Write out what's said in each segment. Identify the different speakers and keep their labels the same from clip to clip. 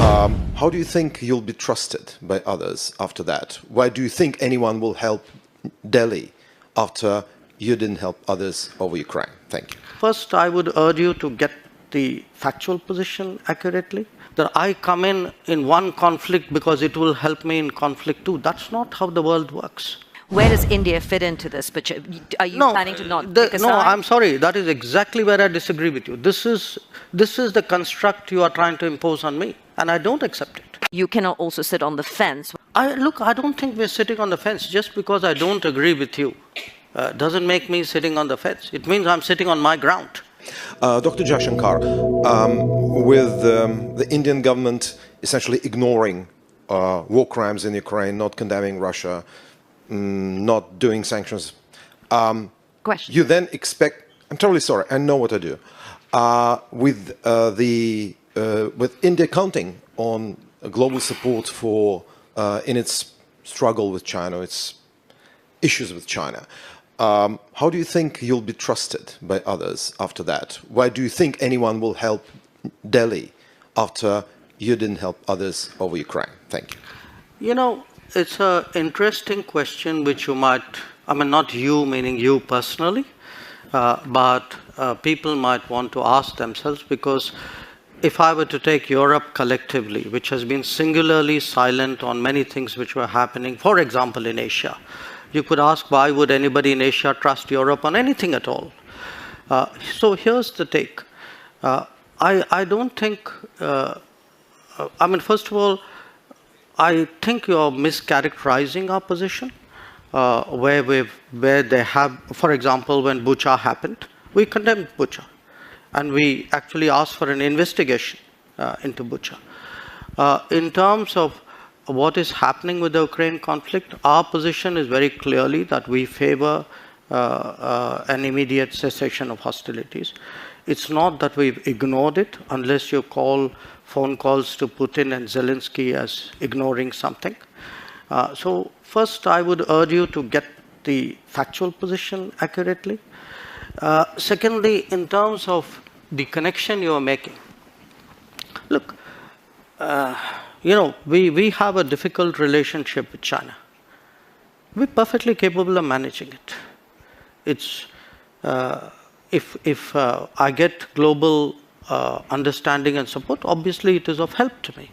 Speaker 1: How do you think you'll be trusted by others after that? Why do you think anyone will help Delhi after you didn't help others over Ukraine? Thank you.
Speaker 2: First, I would urge you to get the factual position accurately. That I come in one conflict because it will help me in conflict too. That's not how the world works.
Speaker 3: Where does India fit into this? But are you planning to not take a side?
Speaker 2: No, I'm sorry. That is exactly where I disagree with you. This is the construct you are trying to impose on me, and I don't accept it.
Speaker 3: You cannot also sit on the fence.
Speaker 2: I don't think we're sitting on the fence. Just because I don't agree with you doesn't make me sitting on the fence. It means I'm sitting on my ground.
Speaker 1: Dr. Jaishankar, with the Indian government essentially ignoring war crimes in Ukraine, not condemning Russia, not doing sanctions, you then expect, I'm totally sorry, I know what I do, with India counting on global support for in its struggle with China, its issues with China. How do you think you'll be trusted by others after that? Why do you think anyone will help Delhi after you didn't help others over Ukraine? Thank you.
Speaker 2: You know, it's an interesting question which you might, I mean, not you, meaning you personally, but people might want to ask themselves, because if I were to take Europe collectively, which has been singularly silent on many things which were happening, for example, in Asia, you could ask, why would anybody in Asia trust Europe on anything at all? So here's the take. I don't think, I mean, first of all, I think you're mischaracterizing our position, where they have, for example, when Bucha happened, we condemned Bucha, and we actually asked for an investigation into Bucha. In terms of what is happening with the Ukraine conflict, our position is very clearly that we favor an immediate cessation of hostilities. It's not that we've ignored it, unless you call phone calls to Putin and Zelensky as ignoring something. So first, I would urge you to get the factual position accurately. Secondly, in terms of the connection you are making, look, you know, we have a difficult relationship with China. We're perfectly capable of managing it. It's, if I get global understanding and support, obviously it is of help to me.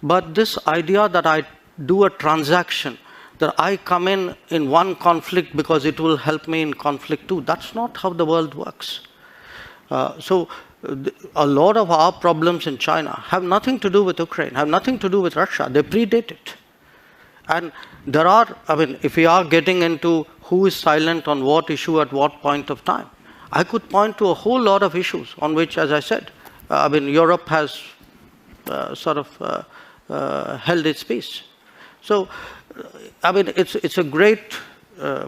Speaker 2: But this idea that I do a transaction, that I come in one conflict because it will help me in conflict too, that's not how the world works. So a lot of our problems in China have nothing to do with Ukraine, have nothing to do with Russia. They predate it. And there are, I mean, if we are getting into who is silent on what issue at what point of time, I could point to a whole lot of issues on which, as I said, I mean, Europe has sort of held its peace. So, I mean, it's a great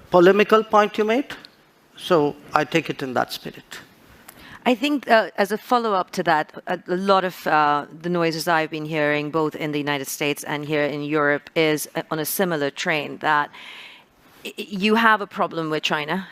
Speaker 2: polemical point you made. So I take it in that spirit.
Speaker 3: I think as a follow-up to that, a lot of the noises I've been hearing, both in the United States and here in Europe, is on a similar train, that you have a problem with China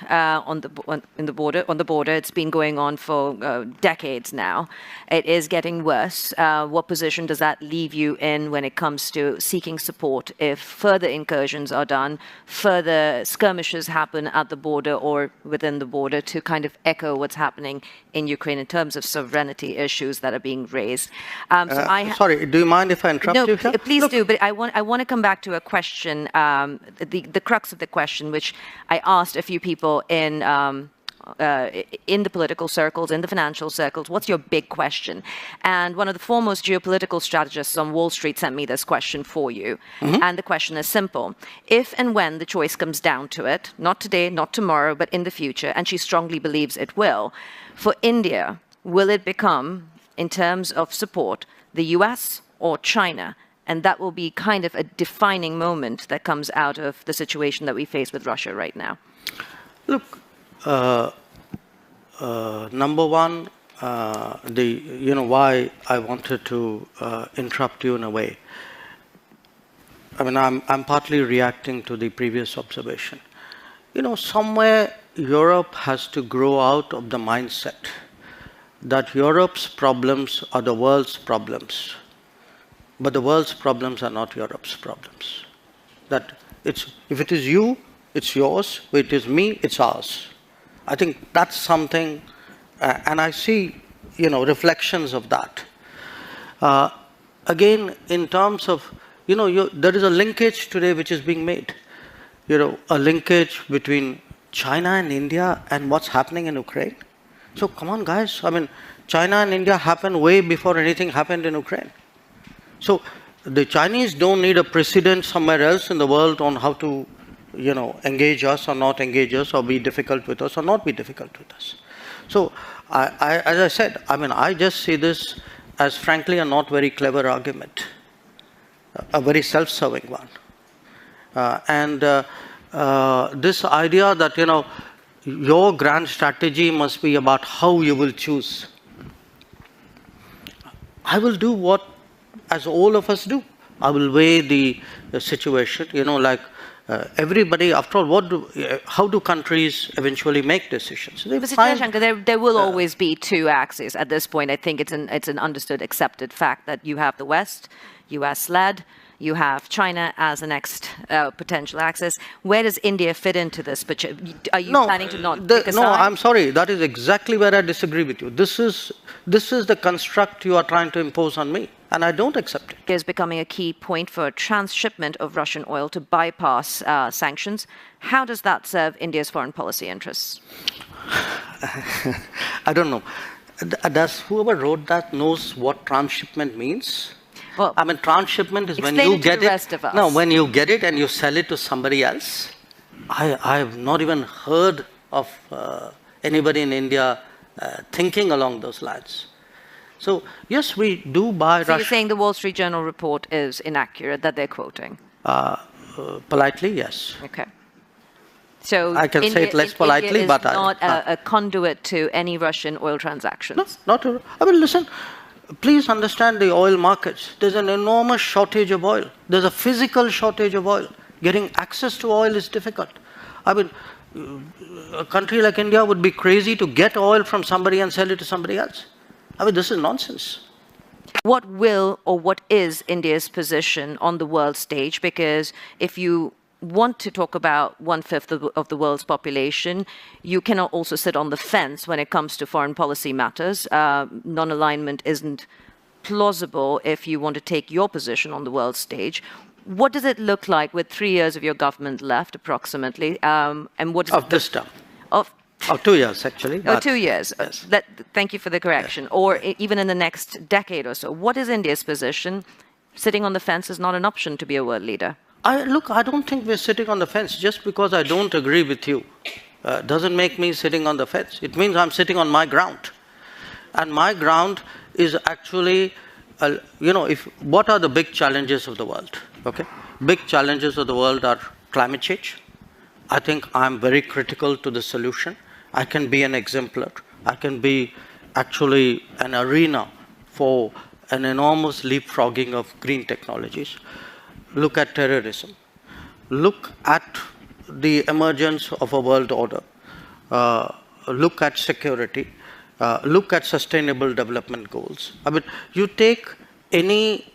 Speaker 3: on the border. It's been going on for decades now. It is getting worse. What position does that leave you in when it comes to seeking support if further incursions are done, further skirmishes happen at the border or within the border, to kind of echo what's happening in Ukraine in terms of sovereignty issues that are being raised?
Speaker 2: Sorry, do you mind if I interrupt you here?
Speaker 3: No, please do. But I want to come back to a question, the crux of the question, which I asked a few people in the political circles, in the financial circles. What's your big question? And one of the foremost geopolitical strategists on Wall Street sent me this question for you. Mm-hmm. And the question is simple. If and when the choice comes down to it, not today, not tomorrow, but in the future, and she strongly believes it will, for India, will it become, in terms of support, the US or China? And that will be kind of a defining moment that comes out of the situation that we face with Russia right now.
Speaker 2: Look, number one, you know why I wanted to interrupt you in a way. I mean, I'm partly reacting to the previous observation. You know, somewhere Europe has to grow out of the mindset that Europe's problems are the world's problems. but the world's problems are not Europe's problems. That if it is you, it's yours. If it is me, it's ours. I think that's something, and I see, reflections of that. Again, in terms of, there is a linkage today which is being made. A linkage between China and India and what's happening in Ukraine. So come on, guys. I mean, China and India happened way before anything happened in Ukraine. So the Chinese don't need a precedent somewhere else in the world on how to, engage us or not engage us, or be difficult with us or not be difficult with us. So as I said, I just see this as frankly a not very clever argument, a very self-serving one. This idea that, your grand strategy must be about how you will choose. I will do what, as all of us do. I will weigh the situation, everybody, after all, how do countries eventually make decisions?
Speaker 3: Mr. Jaishankar, there will always be two axes at this point. I think it's an understood, accepted fact that you have the West, US-led, you have China as the next potential axis. Where does India fit into this? Are you planning to not take a side?
Speaker 2: No, I'm sorry. That is exactly where I disagree with you. This is the construct you are trying to impose on me, and I don't accept it.
Speaker 3: It is becoming a key point for transshipment of Russian oil to bypass sanctions. How does that serve India's foreign policy interests?
Speaker 2: I don't know. Does whoever wrote that knows what transshipment means?
Speaker 3: Well,
Speaker 2: transshipment is when you get it. No, when you get it and you sell it to somebody else. I have not even heard of anybody in India thinking along those lines. So yes, we do buy.
Speaker 3: So you're saying the Wall Street Journal report is inaccurate that they're quoting?
Speaker 2: Politely, yes.
Speaker 3: Okay. So
Speaker 2: I can say it less politely, but
Speaker 3: not a conduit to any Russian oil transactions.
Speaker 2: No, not. Listen. Please understand the oil markets. There's an enormous shortage of oil. There's a physical shortage of oil. Getting access to oil is difficult. A country like India would be crazy to get oil from somebody and sell it to somebody else. This is nonsense.
Speaker 3: What will or what is India's position on the world stage? Because if you want to talk about 1/5 of the world's population, you cannot also sit on the fence when it comes to foreign policy matters. Non-alignment isn't plausible if you want to take your position on the world stage. What does it look like with 3 years of your government left, approximately? And what does
Speaker 2: of this term? Of 2 years, actually.
Speaker 3: Oh, 2 years.
Speaker 2: Yes.
Speaker 3: Thank you for the correction. Yes. Or even in the next decade or so. What is India's position? Sitting on the fence is not an option to be a world leader.
Speaker 2: I don't think we're sitting on the fence. Just because I don't agree with you doesn't make me sitting on the fence. It means I'm sitting on my ground. And my ground is actually, what are the big challenges of the world? Okay, big challenges of the world are climate change. I think I'm very critical to the solution. I can be an exemplar. I can be actually an arena for an enormous leapfrogging of green technologies. Look at terrorism. Look at the emergence of a world order. Look at security. Look at sustainable development goals. You take any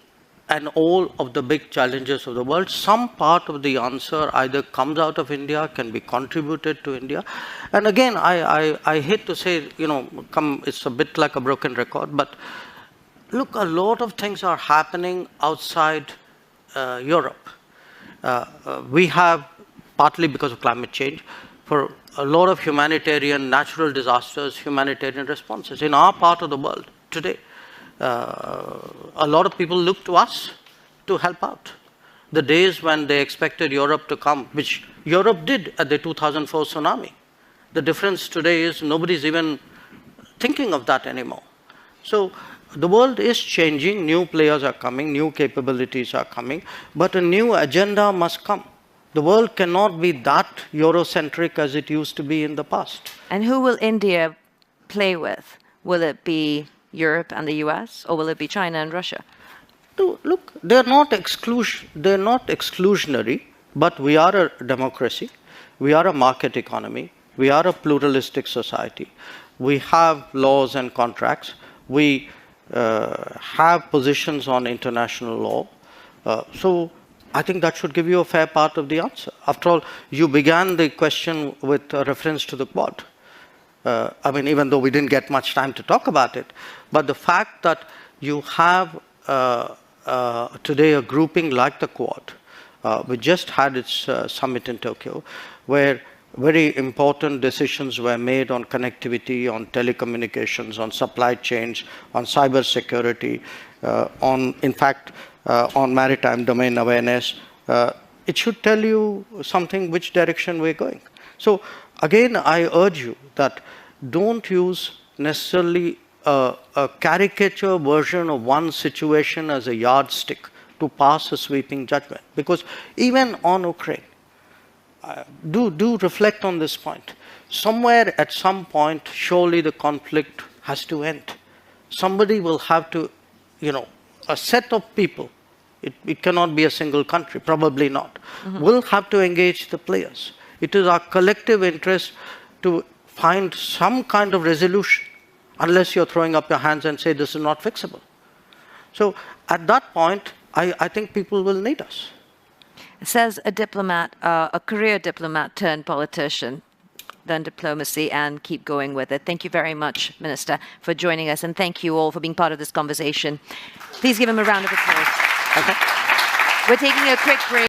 Speaker 2: and all of the big challenges of the world, some part of the answer either comes out of India, can be contributed to India. And again, I hate to say, it's a bit like a broken record, but look, a lot of things are happening outside Europe. We have, partly because of climate change, for a lot of humanitarian, natural disasters, humanitarian responses. In our part of the world today, a lot of people look to us to help out. The days when they expected Europe to come, which Europe did at the 2004 tsunami. The difference today is nobody's even thinking of that anymore. So the world is changing, new players are coming, new capabilities are coming, but a new agenda must come. The world cannot be that Eurocentric as it used to be in the past.
Speaker 3: And who will India play with? Will it be Europe and the US, or will it be China and Russia?
Speaker 2: Look, they're not exclusionary, but we are a democracy. We are a market economy. We are a pluralistic society. We have laws and contracts. We have positions on international law. So I think that should give you a fair part of the answer. After all, you began the question with a reference to the Quad. I mean, even though we didn't get much time to talk about it, but the fact that you have today a grouping like the Quad, which just had its summit in Tokyo, where very important decisions were made on connectivity, on telecommunications, on supply chains, on cyber security, in fact, on maritime domain awareness. It should tell you something which direction we're going. So again, I urge you that don't use necessarily a caricature version of one situation as a yardstick to pass a sweeping judgment. Because even on Ukraine, do reflect on this point. Somewhere at some point, surely the conflict has to end. Somebody will have to, a set of people, it cannot be a single country, probably not, will have to engage the players. It is our collective interest to find some kind of resolution, unless you're throwing up your hands and say this is not fixable. So at that point, I think people will need us.
Speaker 3: Says a diplomat, a career diplomat turned politician, learn diplomacy and keep going with it. Thank you very much, Minister, for joining us, and thank you all for being part of this conversation. Please give him a round of applause. Okay. We're taking a quick break.